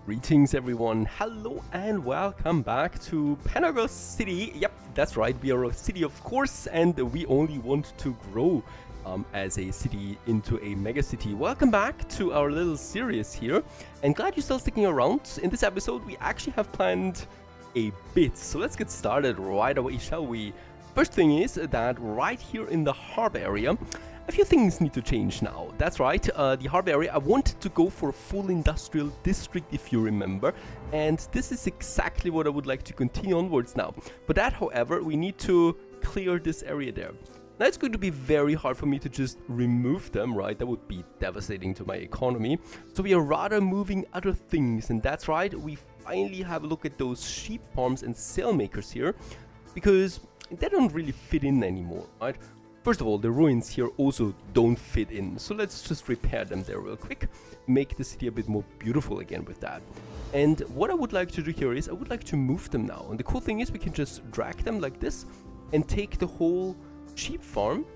Greetings everyone, hello and welcome back to MEGACITY. Yep, that's right, we are a city of course, and we only want to grow as a city into a megacity. Welcome back to our little series here, and glad you're still sticking around. In this episode we actually have planned a bit, so let's get started right away, shall we? First thing is that right here in the harbour area, a few things need to change now. That's right, the harbour area, I wanted to go for a full industrial district if you remember, and this is exactly what I would like to continue onwards now. For that, however, we need to clear this area there. Now it's going to be very hard for me to just remove them, right? That would be devastating to my economy. So we are rather moving other things, and that's right, we finally have a look at those sheep farms and sailmakers here, because they don't really fit in anymore, right? First of all, the ruins here also don't fit in, so let's just repair them there real quick, make the city a bit more beautiful again with that. And what I would like to do here is I would like to move them now, and the cool thing is we can just drag them like this and take the whole sheep farm.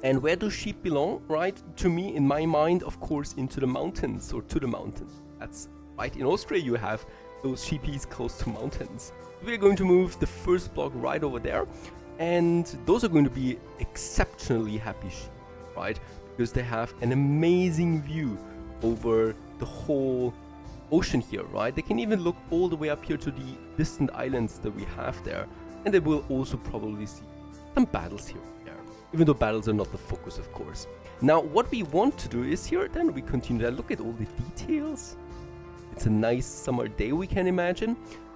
And where do sheep belong, right? To me, in my mind, of course, into the mountains, or to the mountains. That's right, in Austria you have those sheepies close to mountains. We're going to move the first block right over there. And those are going to be exceptionally happy sheep, right? Because they have an amazing view over the whole ocean here, right? They can even look all the way up here to the distant islands that we have there. And they will also probably see some battles here and there, even though battles are not the focus, of course. Now, what we want to do is here, then we continue to look at all the details. It's a nice summer day, we can imagine.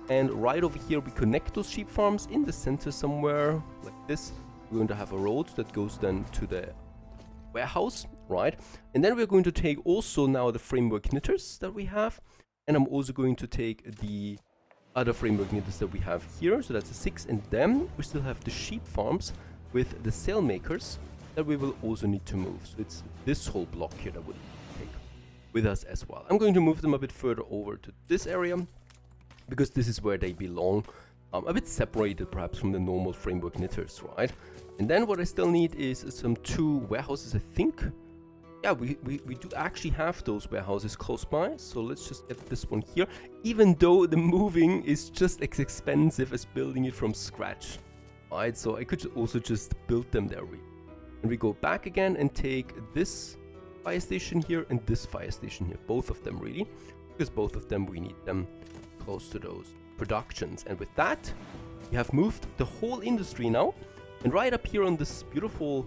And right over here we connect those sheep farms in the center somewhere like this. We're going to have a road that goes then to the warehouse, right? And then we're going to take also now the framework knitters that we have, and I'm also going to take the other framework knitters that we have here, so that's a 6. And then we still have the sheep farms with the sailmakers that we will also need to move. So it's this whole block here that we'll take with us as well. I'm going to move them a bit further over to this area, because this is where they belong, a bit separated perhaps from the normal framework knitters, right? And then what I still need is some 2 warehouses, I think. Yeah, we do actually have those warehouses close by, so let's just get this one here, even though the moving is just as expensive as building it from scratch, right? So I could also just build them there, really. And we go back again and take this fire station here and this fire station here, both of them really, because both of them we need them close to those productions. And with that, we have moved the whole industry now, and right up here on this beautiful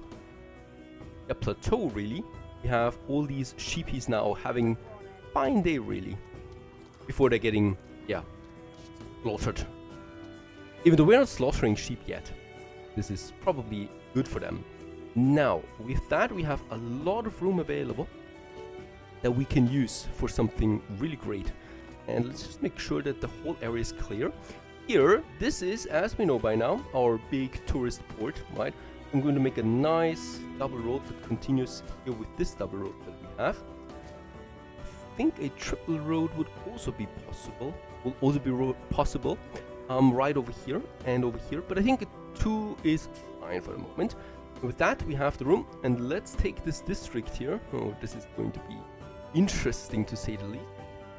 plateau really, we have all these sheepies now having a fine day really, before they're getting slaughtered. Even though we're not slaughtering sheep yet, this is probably good for them. Now with that, we have a lot of room available that we can use for something really great. And let's just make sure that the whole area is clear. Here, this is, as we know by now, our big tourist port, right? I'm going to make a nice double road that continues here with this double road that we have. I think a triple road would also be possible. Right over here and over here. But I think a 2 is fine for the moment. And with that, we have the room. And let's take this district here. Oh, this is going to be interesting to say the least.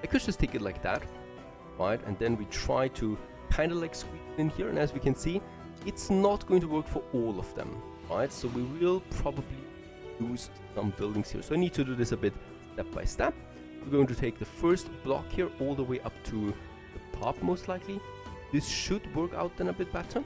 I could just take it like that, right? And then we try to kind of like squeeze it in here. And as we can see, it's not going to work for all of them, right? So we will probably lose some buildings here. So I need to do this a bit step by step. We're going to take the first block here all the way up to the top, most likely. This should work out then a bit better.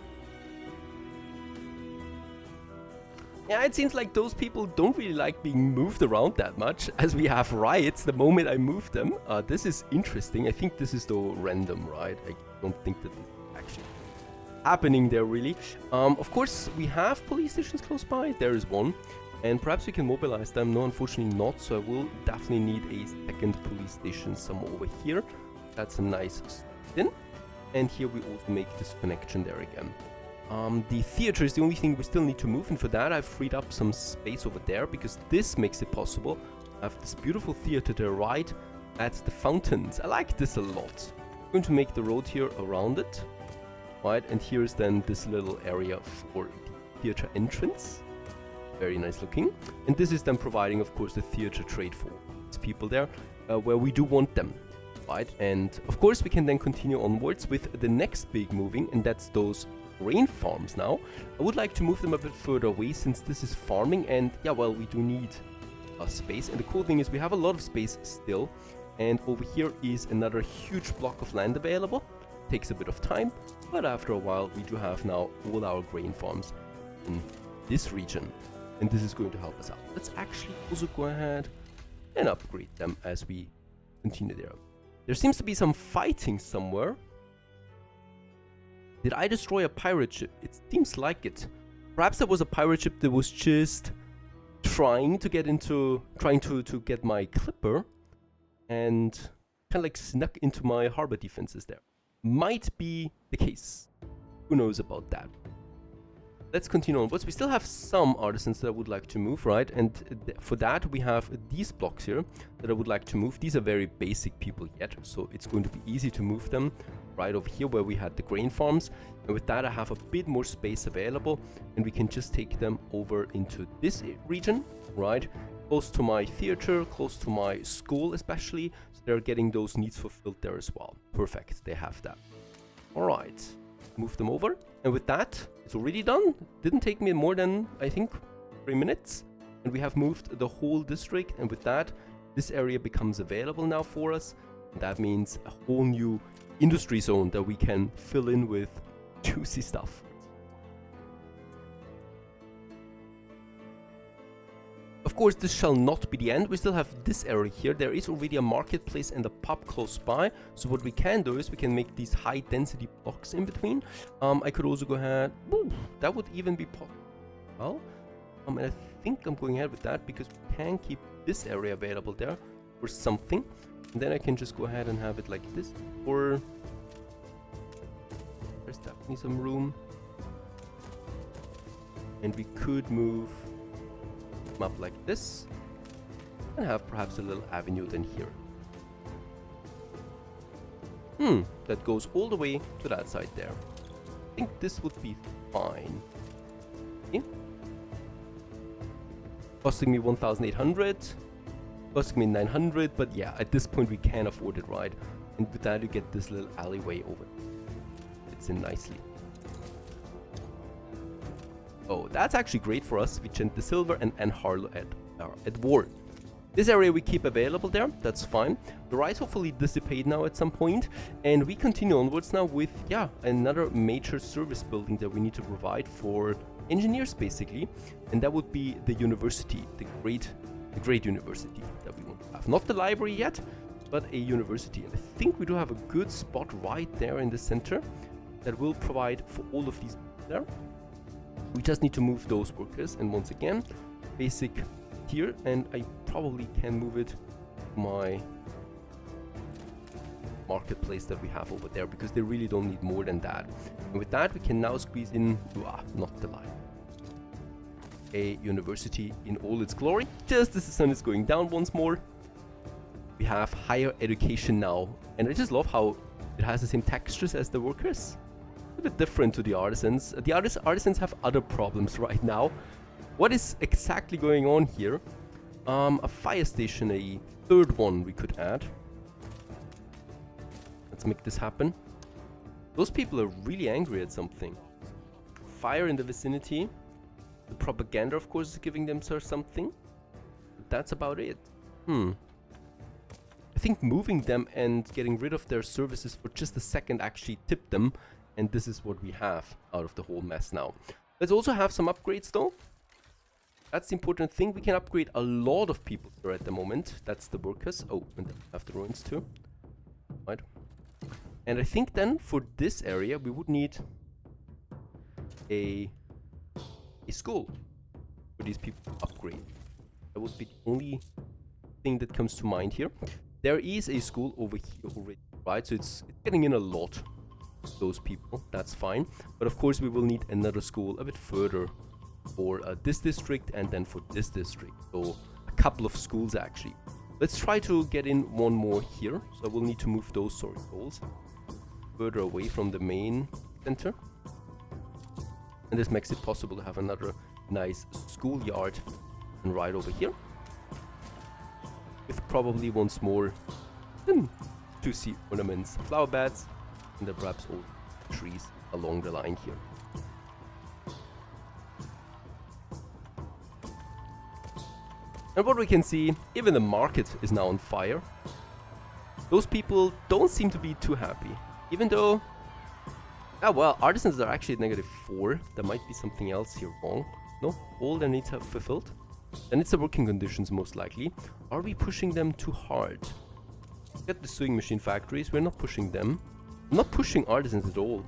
Yeah, it seems like those people don't really like being moved around that much, as we have riots the moment I move them. This is interesting. I think this is though random, right? I don't think that this is actually happening there really. Of course, we have police stations close by. There is one. And perhaps we can mobilize them. No, unfortunately not. So I will definitely need a second police station somewhere over here. That's a nice spin. And here we also make this connection there again. The theater is the only thing we still need to move, and for that I've freed up some space over there, because this makes it possible. I have this beautiful theater there right at the fountains. I like this a lot. I'm going to make the road here around it, right? And here's then this little area for the theater entrance. Very nice looking. And this is then providing, of course, the theater trade for these people there, where we do want them. right? And of course we can then continue onwards with the next big moving, and that's those grain farms now. I would like to move them a bit further away since this is farming, and yeah, well, we do need space. And the cool thing is we have a lot of space still, and over here is another huge block of land available. Takes a bit of time, but after a while we do have now all our grain farms in this region, and this is going to help us out. Let's actually also go ahead and upgrade them as we continue there. There seems to be some fighting somewhere. Did I destroy a pirate ship? It seems like it. Perhaps there was a pirate ship that was just trying to get my clipper and kind of like snuck into my harbor defenses there. Might be the case. Who knows about that? Let's continue onwards. We still have some artisans that I would like to move, right? And for that we have these blocks here that I would like to move. These are very basic people yet, so it's going to be easy to move them right over here where we had the grain farms. And with that I have a bit more space available, and we can just take them over into this region, right? Close to my theater, close to my school especially, so they're getting those needs fulfilled there as well. Perfect, they have that. Alright, move them over, and with that, it's already done. Didn't take me more than, I think, 3 minutes, and we have moved the whole district, and with that, this area becomes available now for us, and that means a whole new industry zone that we can fill in with juicy stuff. Of course, this shall not be the end. We still have this area here. There is already a marketplace and a pub close by. So what we can do is we can make these high density blocks in between. I could also go ahead. Ooh, that would even be possible. And I think I'm going ahead with that because we can keep this area available there for something. And then I can just go ahead and have it like this. Or there's definitely some room. And we could move up like this and have perhaps a little avenue then here. That goes all the way to that side there. I think this would be fine. Okay. Costing me 1,800, costing me 900, but yeah, at this point we can afford it, right? And with that you get this little alleyway over. Fits in nicely. Oh, that's actually great for us. We gent the silver and Harlow at war. This area we keep available there, that's fine. The rice hopefully dissipate now at some point, and we continue onwards now with, yeah, another major service building that we need to provide for engineers basically, and that would be the university, the great university that we want to have. Not the library yet, but a university. And I think we do have a good spot right there in the center that will provide for all of these there. We just need to move those workers, and once again, basic here, and I probably can move it to my marketplace that we have over there because they really don't need more than that. And with that, we can now squeeze in, not the line, a university in all its glory. Just as the sun is going down once more, we have higher education now, and I just love how it has the same textures as the workers. A bit different to the artisans. The artisans have other problems right now. What is exactly going on here? A fire station, a third one we could add. Let's make this happen. Those people are really angry at something. Fire in the vicinity. The propaganda, of course, is giving them something. But that's about it. I think moving them and getting rid of their services for just a second actually tipped them. And this is what we have out of the whole mess now. Let's also have some upgrades though. That's the important thing. We can upgrade a lot of people here at the moment. That's the workers. Oh, and then we have the ruins too. Right. And I think then for this area we would need a school for these people to upgrade. That would be the only thing that comes to mind here. There is a school over here already, right? So it's getting in a lot. Those people, that's fine, but of course we will need another school a bit further for this district and then for this district, so a couple of schools actually. Let's try to get in one more here, so I will need to move those goals further away from the main center, and this makes it possible to have another nice schoolyard and right over here with probably once more to to see ornaments, flower beds, and then perhaps all trees along the line here. And what we can see, even the market is now on fire. Those people don't seem to be too happy, even though... Ah well, artisans are actually at -4. There might be something else here wrong. No, all their needs are fulfilled. Then it's the working conditions most likely. Are we pushing them too hard? Get the sewing machine factories, we're not pushing them. I'm not pushing artisans at all.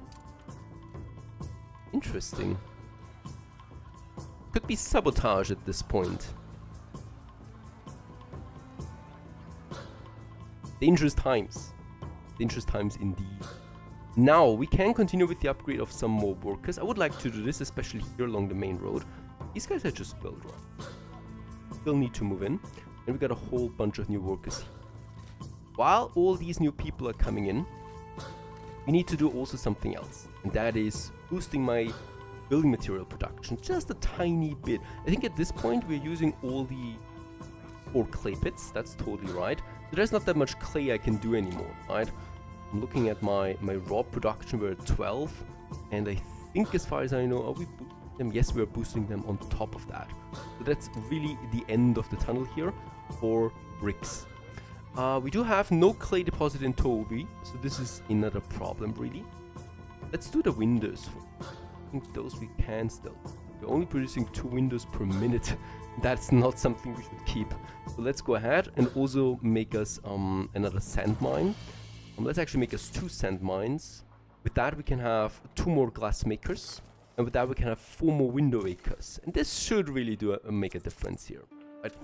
Interesting. Could be sabotage at this point. Dangerous times. Dangerous times indeed. Now, we can continue with the upgrade of some more workers. I would like to do this, especially here along the main road. These guys are just built right. Still need to move in. And we got a whole bunch of new workers here. While all these new people are coming in, we need to do also something else. And that is boosting my building material production just a tiny bit. I think at this point we're using all the 4 clay pits. That's totally right. So there's not that much clay I can do anymore, right? I'm looking at my raw production, we're at 12. And I think as far as I know, are we boosting them? Yes, we're boosting them on top of that. So that's really the end of the tunnel here for bricks. We do have no clay deposit in Toby, so this is another problem really. Let's do the windows. I think those we can still. We're only producing 2 windows per minute. That's not something we should keep. So let's go ahead and also make us another sand mine. Let's actually make us 2 sand mines. With that we can have 2 more glass makers. And with that we can have 4 more window makers. And this should really make a difference here, right?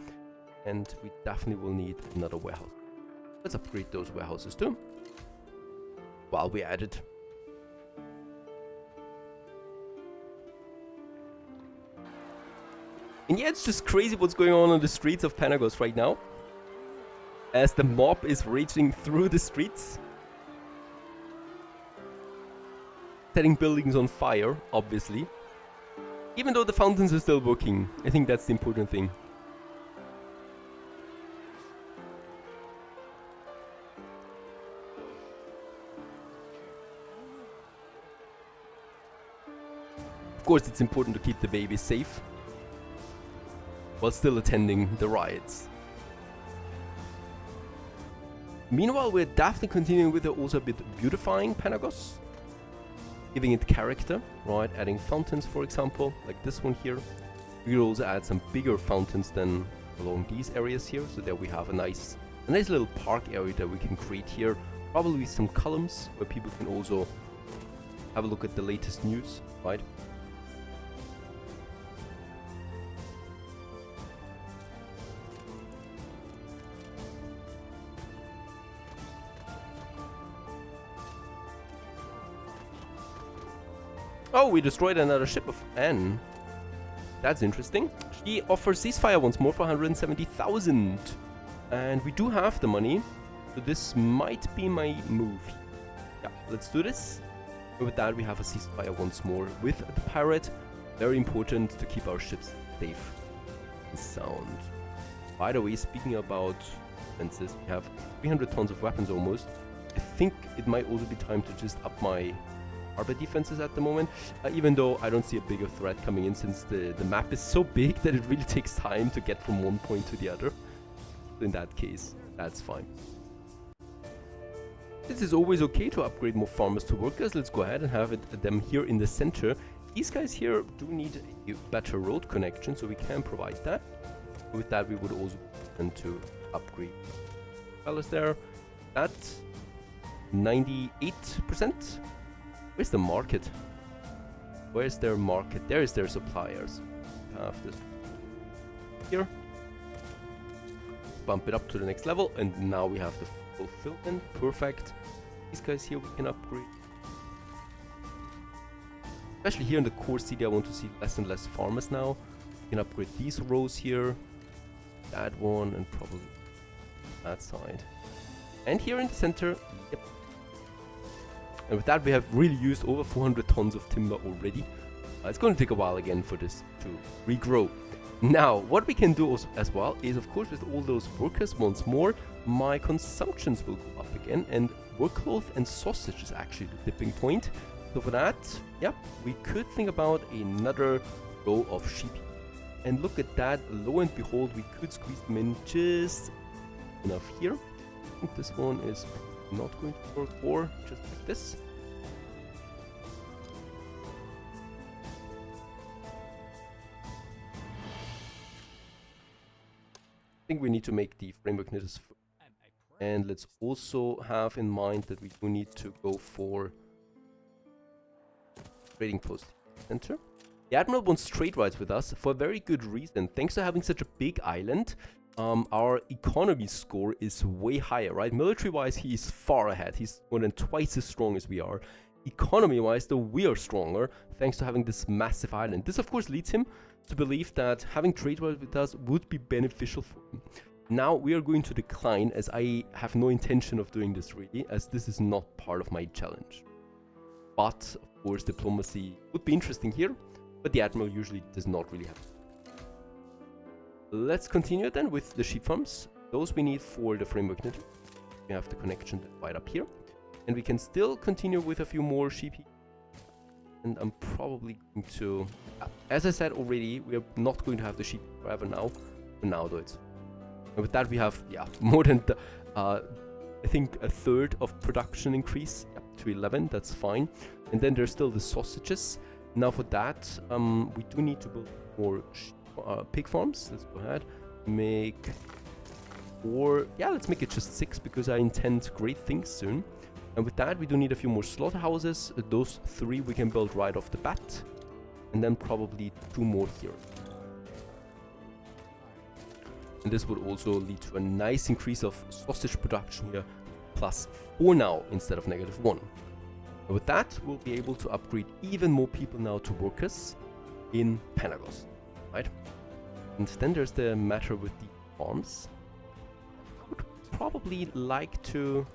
And we definitely will need another warehouse. Let's upgrade those warehouses too, while we're at it. And yeah, it's just crazy what's going on the streets of Panagos right now, as the mob is raging through the streets, setting buildings on fire, obviously. Even though the fountains are still working, I think that's the important thing. Of course, it's important to keep the babies safe while still attending the riots. Meanwhile, we're definitely continuing with also a bit beautifying Panagos, giving it character, right? Adding fountains, for example, like this one here. We will also add some bigger fountains than along these areas here, so that we have a nice little park area that we can create here. Probably with some columns where people can also have a look at the latest news, right? Oh, we destroyed another ship of Anne. That's interesting. She offers ceasefire once more for 170,000. And we do have the money, so this might be my move. Yeah, let's do this. And with that, we have a ceasefire once more with the pirate. Very important to keep our ships safe and sound. By the way, speaking about defenses, we have 300 tons of weapons almost. I think it might also be time to just up my harbour defenses at the moment, even though I don't see a bigger threat coming in, since the map is so big that it really takes time to get from one point to the other. In that case, that's fine. This is always okay to upgrade more farmers to workers. Let's go ahead and have them here in the center. These guys here do need a better road connection, so we can provide that. With that, we would also tend to upgrade fellas there. That's 98%. Where's the market? Where's their market? There is their suppliers. Have this here. Bump it up to the next level, and now we have the fulfillment. Perfect. These guys here we can upgrade. Especially here in the core city, I want to see less and less farmers now. We can upgrade these rows here. That one, and probably that side. And here in the center, yep. And with that, we have really used over 400 tons of timber already. It's going to take a while again for this to regrow. Now, what we can do as well is, of course, with all those workers once more, my consumptions will go up again. again, and work cloth and sausage is actually the tipping point. So for that, yeah, we could think about another row of sheep. And look at that, lo and behold, we could squeeze them in just enough here. I think this one is not going to work, or just like this. I think we need to make the framework knitters. And let's also have in mind that we do need to go for trading post center. The Admiral wants trade rights with us for a very good reason. Thanks to having such a big island, our economy score is way higher, right? Military-wise, he is far ahead. He's more than twice as strong as we are. Economy-wise, though, we are stronger thanks to having this massive island. This, of course, leads him to believe that having trade rights with us would be beneficial for him. Now we are going to decline, as I have no intention of doing this really, as this is not part of my challenge. But, of course, diplomacy would be interesting here, but the Admiral usually does not really have. Let's continue then with the sheep farms. Those we need for the framework knitter. We have the connection right up here. And we can still continue with a few more sheep. And I'm probably going to... as I said already, we are not going to have the sheep forever now. For now, though, it's... And with that, we have, yeah, more than, I think, a third of production increase to 11. That's fine. And then there's still the sausages. Now for that, we do need to build more pig farms. Let's go ahead. Make 4. Yeah, let's make it just 6 because I intend great things soon. And with that, we do need a few more slaughterhouses. Those 3 we can build right off the bat. And then probably 2 more here. And this would also lead to a nice increase of sausage production here. +4 now instead of -1. And with that, we'll be able to upgrade even more people now to workers in Panagos. Right? And then there's the matter with the farms. I would probably like to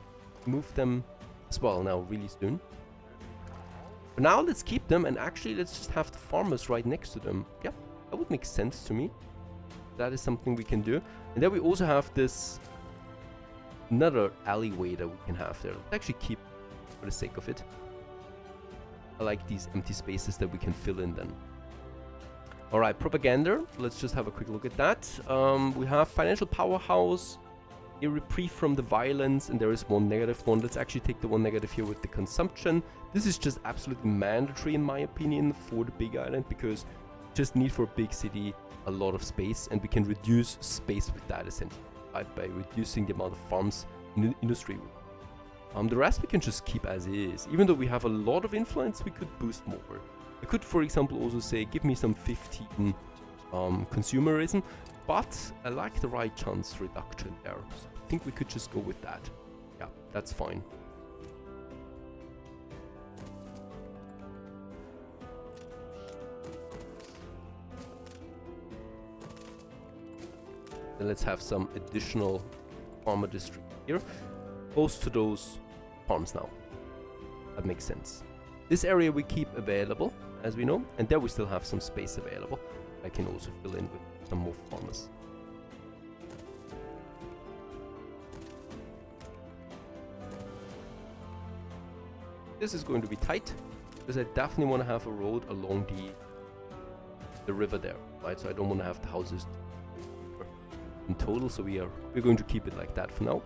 move them as well now really soon. For now, let's keep them, and actually let's just have the farmers right next to them. Yeah, that would make sense to me. That is something we can do. And then we also have this another alleyway that we can have there. Let's actually keep for the sake of it. I like these empty spaces that we can fill in then. Alright, propaganda. Let's just have a quick look at that. We have financial powerhouse, a reprieve from the violence, and there is one negative one. Let's actually take the one negative here with the consumption. This is just absolutely mandatory in my opinion for the big island, because we just need for a big city a lot of space, and we can reduce space with that essentially, right, by reducing the amount of farms in industry. The rest we can just keep as is. Even though we have a lot of influence, we could boost more. I could, for example, also say, give me some 15 consumerism, but I like the right chance reduction there. So I think we could just go with that. Yeah, that's fine. Then let's have some additional farmer district here, close to those farms now. That makes sense. This area we keep available, as we know, and there we still have some space available. I can also fill in with some more farmers. This is going to be tight, because I definitely want to have a road along the river there, right? So I don't want to have the houses in total, so we're going to keep it like that for now.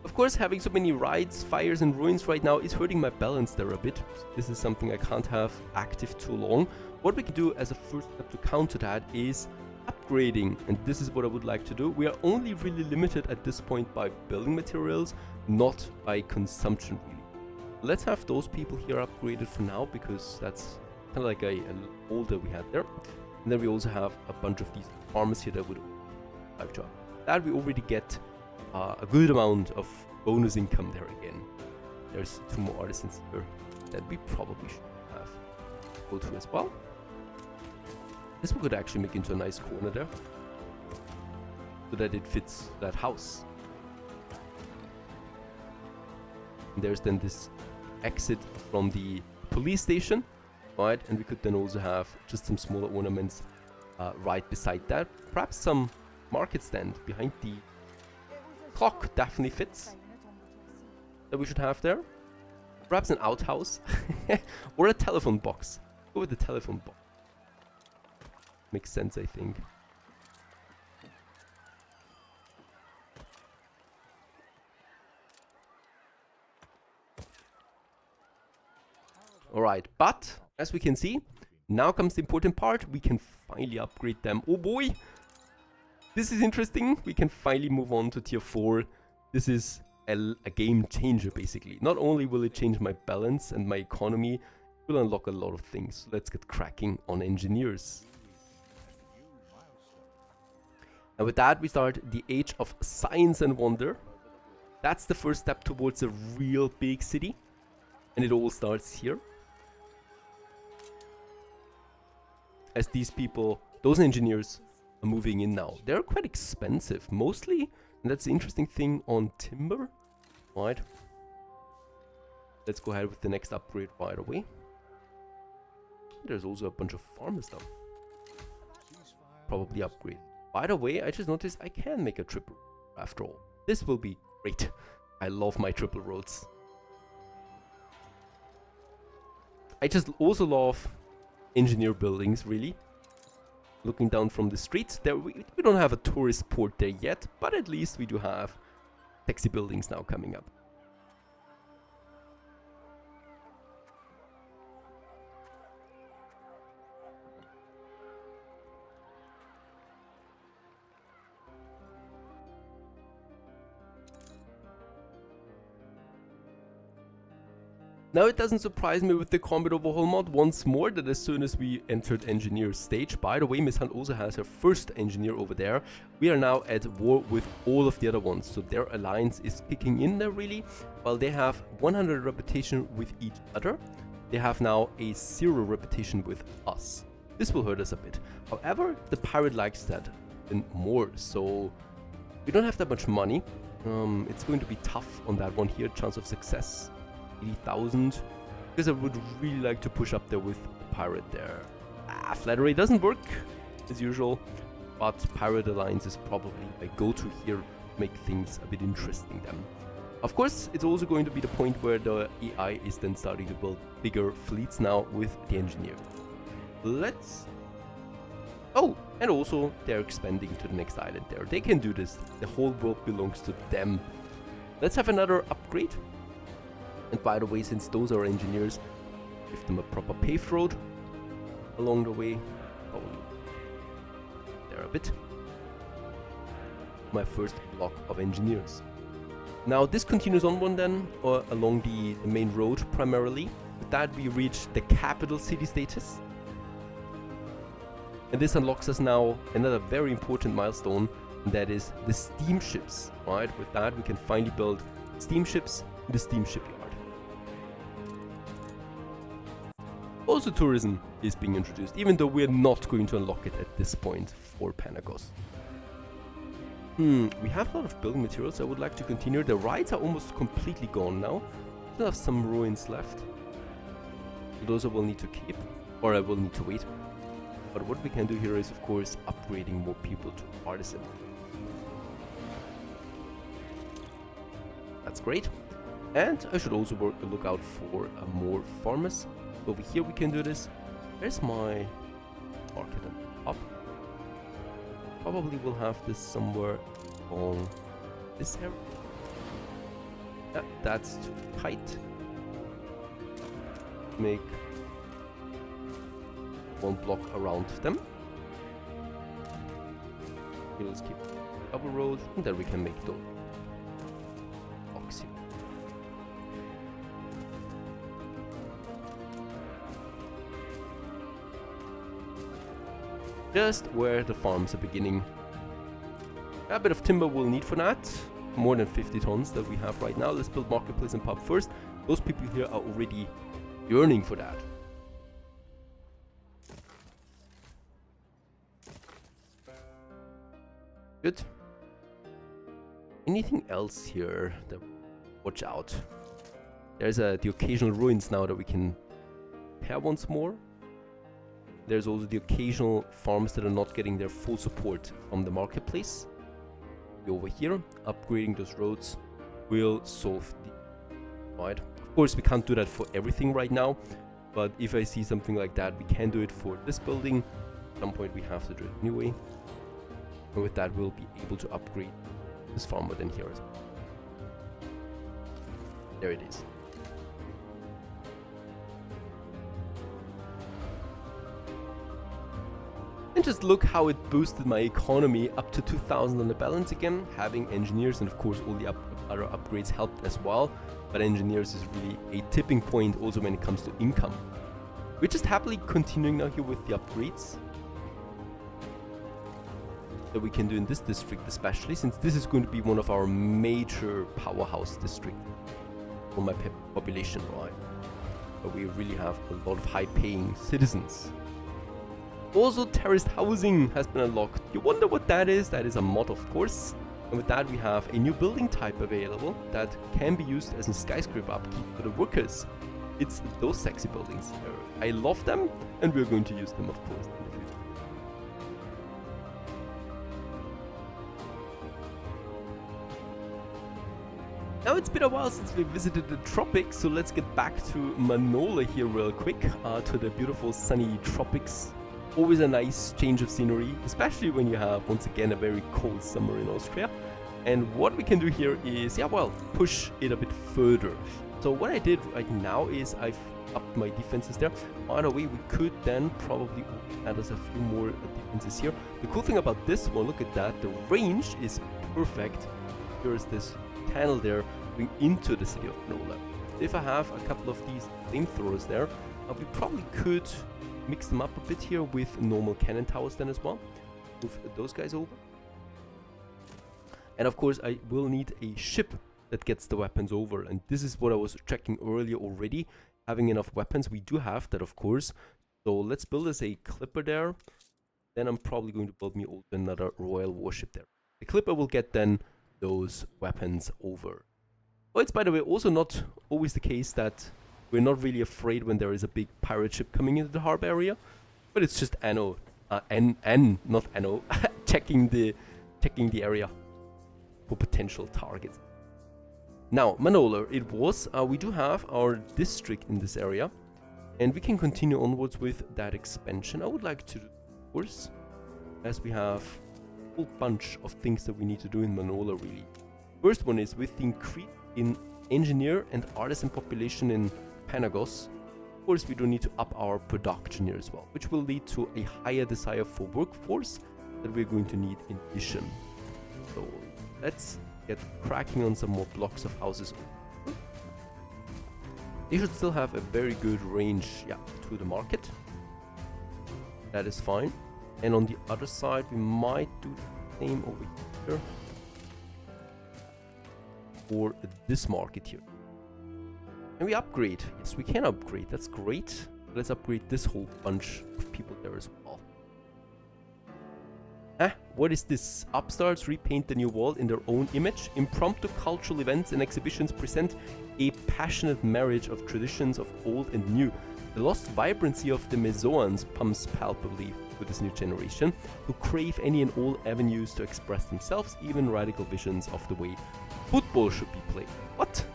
Of course, having so many raids, fires and ruins right now is hurting my balance there a bit. This is something I can't have active too long. What we can do as a first step to counter that is upgrading, and this is what I would like to do. We are only really limited at this point by building materials, not by consumption really. Let's have those people here upgraded for now, because that's kind of like a older we had there. And then we also have a bunch of these farmers here that would like to. That we already get a good amount of bonus income there again. There's 2 more artisans here that we probably should have go to as well. This we could actually make into a nice corner there, so that it fits that house. And there's then this exit from the police station, right? And we could then also have just some smaller ornaments right beside that. Perhaps some market stand behind the clock definitely fits that we should have there. Perhaps an outhouse or a telephone box. Go with the telephone box. Makes sense, I think. Alright, but as we can see, now comes the important part. We can finally upgrade them. Oh boy! This is interesting. We can finally move on to tier 4. This is a game changer, basically. Not only will it change my balance and my economy, it will unlock a lot of things. Let's get cracking on engineers. And with that, we start the age of science and wonder. That's the first step towards a real big city. And it all starts here. As these people, those engineers, are moving in now. They're quite expensive, mostly. And that's the interesting thing on timber. Right. Let's go ahead with the next upgrade right away. There's also a bunch of farmers though. Probably upgrade. By the way, I just noticed I can make a triple after all. This will be great. I love my triple roads. I just also love engineer buildings, really. Looking down from the streets, there we don't have a tourist port there yet, but at least we do have taxi buildings now coming up. Now it doesn't surprise me with the combat overhaul mod once more that as soon as we entered engineer stage. By the way, Miss Hunt also has her first engineer over there. We are now at war with all of the other ones, so their alliance is kicking in there really. While they have 100 reputation with each other, they have now a 0 reputation with us. This will hurt us a bit. However, the pirate likes that and more, so we don't have that much money. It's going to be tough on that one here, chance of success. 80,000, because I would really like to push up there with the pirate there. Flattery doesn't work as usual, but pirate alliance is probably a go-to here to make things a bit interesting then. Of course, it's also going to be the point where the AI is then starting to build bigger fleets now with the engineer. Let's... Oh, and also they're expanding to the next island there. They can do this. The whole world belongs to them. Let's have another upgrade. And by the way, since those are engineers, give them a proper paved road along the way. Probably there a bit. My first block of engineers. Now this continues on one then, or along the main road primarily. With that we reach the capital city status. And this unlocks us now another very important milestone, and that is the steamships. Right? With that we can finally build steamships in the steam shipyard. Also tourism is being introduced, even though we're not going to unlock it at this point for Panagos. We have a lot of building materials I would like to continue. The rides are almost completely gone now. Still have some ruins left. Those I will need to keep, or I will need to wait. But what we can do here is of course upgrading more people to Artisan. That's great. And I should also look out for more farmers. Over here we can do this. Where's my market and hub? Probably will have this somewhere on this area. Yeah, that's too tight. Make one block around them. Okay, let's keep double road, and then we can make those blocks here. Just where the farms are beginning. A bit of timber we'll need for that. More than 50 tons that we have right now. Let's build marketplace and pub first. Those people here are already yearning for that. Good. Anything else here that watch out? There's the occasional ruins now that we can repair once more. There's also the occasional farms that are not getting their full support from the marketplace. over here. Upgrading those roads will solve the divide. Of course, we can't do that for everything right now, but if I see something like that, we can do it for this building. At some point we have to do it anyway. And with that, we'll be able to upgrade this farmer then here as well. There it is. And just look how it boosted my economy up to 2,000 on the balance again. Having engineers and of course all the other upgrades helped as well. But engineers is really a tipping point also when it comes to income. We're just happily continuing now here with the upgrades that we can do in this district, especially since this is going to be one of our major powerhouse districts for my population, right? But we really have a lot of high-paying citizens. Also, terraced housing has been unlocked. You wonder what that is? That is a mod, of course. And with that, we have a new building type available that can be used as a skyscraper upkeep for the workers. It's those sexy buildings here. I love them, and we're going to use them, of course, in the future. Now it's been a while since we visited the tropics, so let's get back to Manola here real quick, to the beautiful sunny tropics. Always a nice change of scenery, especially when you have, once again, a very cold summer in Austria. And what we can do here is, yeah, well, push it a bit further. So what I did right now is I've upped my defenses there. By the way, we could then probably add us a few more defenses here. The cool thing about this one, look at that, the range is perfect. Here's this tunnel there going into the city of Manola. If I have a couple of these flamethrowers there, we probably could mix them up a bit here with normal cannon towers then as well. Move those guys over. And of course I will need a ship that gets the weapons over, and this is what I was checking earlier already. Having enough weapons, we do have that, of course. So let's build us a clipper there. Then I'm probably going to build me also another royal warship there. The clipper will get then those weapons over. Oh, it's by the way also not always the case that we're not really afraid when there is a big pirate ship coming into the harbor area, but it's just Anno, not Anno, checking the area for potential targets. Now, Manola, it was, we do have our district in this area, and we can continue onwards with that expansion. I would like to, of course, as we have a whole bunch of things that we need to do in Manola, really. First one is with the increase in engineer and artisan population in Panagos. Of course, we do need to up our production here as well, which will lead to a higher desire for workforce that we're going to need in addition. So let's get cracking on some more blocks of houses. They should still have a very good range, yeah, to the market. That is fine. And on the other side, we might do the same over here for this market here. Can we upgrade? Yes, we can upgrade. That's great. Let's upgrade this whole bunch of people there as well. What is this? Upstarts repaint the new world in their own image. Impromptu cultural events and exhibitions present a passionate marriage of traditions of old and new. The lost vibrancy of the Mesoans pumps palpably with this new generation, who crave any and all avenues to express themselves, even radical visions of the way football should be played. What?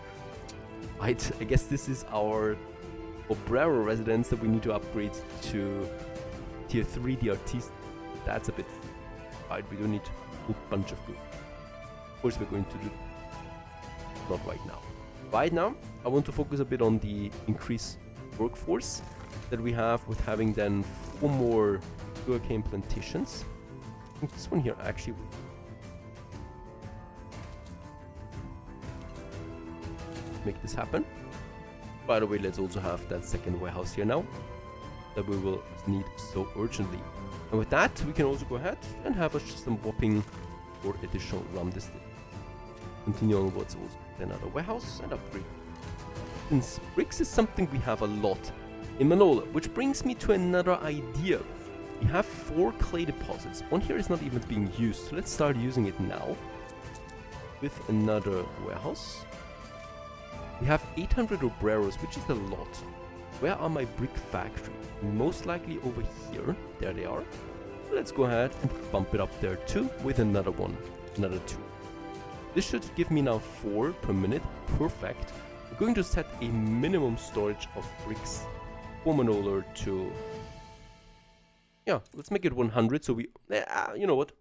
Right, I guess this is our Obrero residence that we need to upgrade to tier 3 DRTs. That's a bit... Right, we don't need a whole bunch of good. Of course we're going to do... Not right now. Right now, I want to focus a bit on the increased workforce that we have with having then 4 more sugarcane plantations. I think this one here actually... make this happen. By the way, let's also have that second warehouse here now that we will need so urgently. And with that, we can also go ahead and have us just some whopping for additional RAM distance. Continue onwards also with another warehouse and upgrade. Since bricks is something we have a lot in Manola, which brings me to another idea. We have 4 clay deposits. One here is not even being used, so let's start using it now with another warehouse. We have 800 obreros, which is a lot. Where are my brick factories? Most likely over here. There they are. Let's go ahead and bump it up there too with another one, another 2. This should give me now 4 per minute. Perfect. We're going to set a minimum storage of bricks for Manolar to... Yeah, let's make it 100. So we... you know what?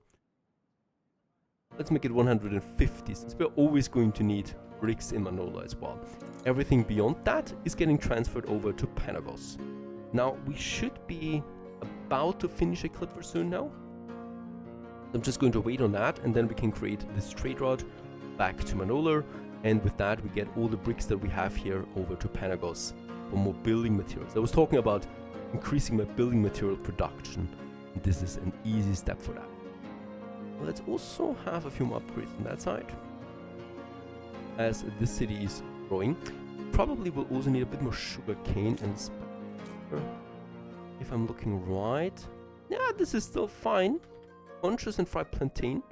Let's make it 150, since we're always going to need bricks in Manola as well. Everything beyond that is getting transferred over to Panagos. Now, we should be about to finish a clipper soon now. I'm just going to wait on that, and then we can create this trade route back to Manolar, and with that we get all the bricks that we have here over to Panagos for more building materials. I was talking about increasing my building material production, and this is an easy step for that. Let's also have a few more upgrades on that side. As this city is growing, probably will also need a bit more sugar cane and if I'm looking right. Yeah, this is still fine. Conscious and fried plantain,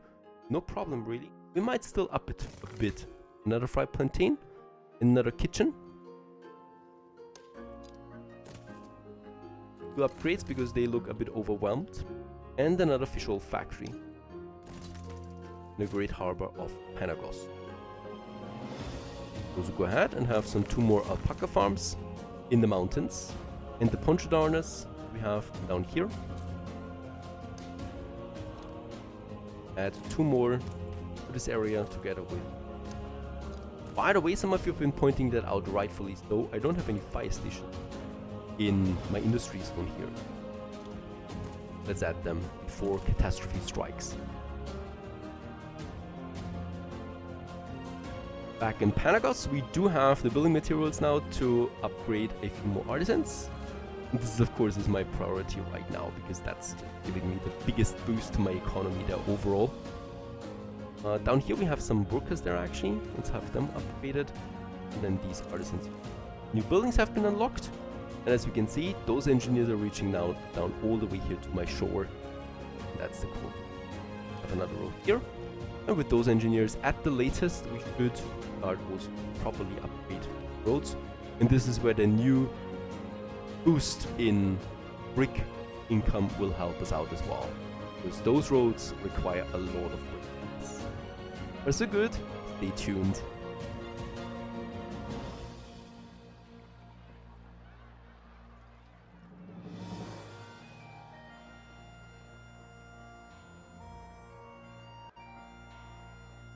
no problem really. We might still up it a bit. Another fried plantain, another kitchen. 2 upgrades because they look a bit overwhelmed, and another fish oil factory. The great harbor of Panagos. Also go ahead and have 2 more alpaca farms in the mountains, and the poncho darners we have down here. Add 2 more to this area together with... By the way, some of you have been pointing that out, rightfully so. I don't have any fire station in my industry zone here. Let's add them before catastrophe strikes. Back in Panagos, we do have the building materials now to upgrade a few more artisans. And this, of course, is my priority right now, because that's giving me the biggest boost to my economy there overall. Down here we have some workers there actually. Let's have them upgraded. And then these artisans. New buildings have been unlocked. And as you can see, those engineers are reaching now down all the way here to my shore. And that's the cool. Have another road here. And with those engineers, at the latest, we should start also properly upgrade roads. And this is where the new boost in brick income will help us out as well, because those roads require a lot of bricks. Are so good? Stay tuned.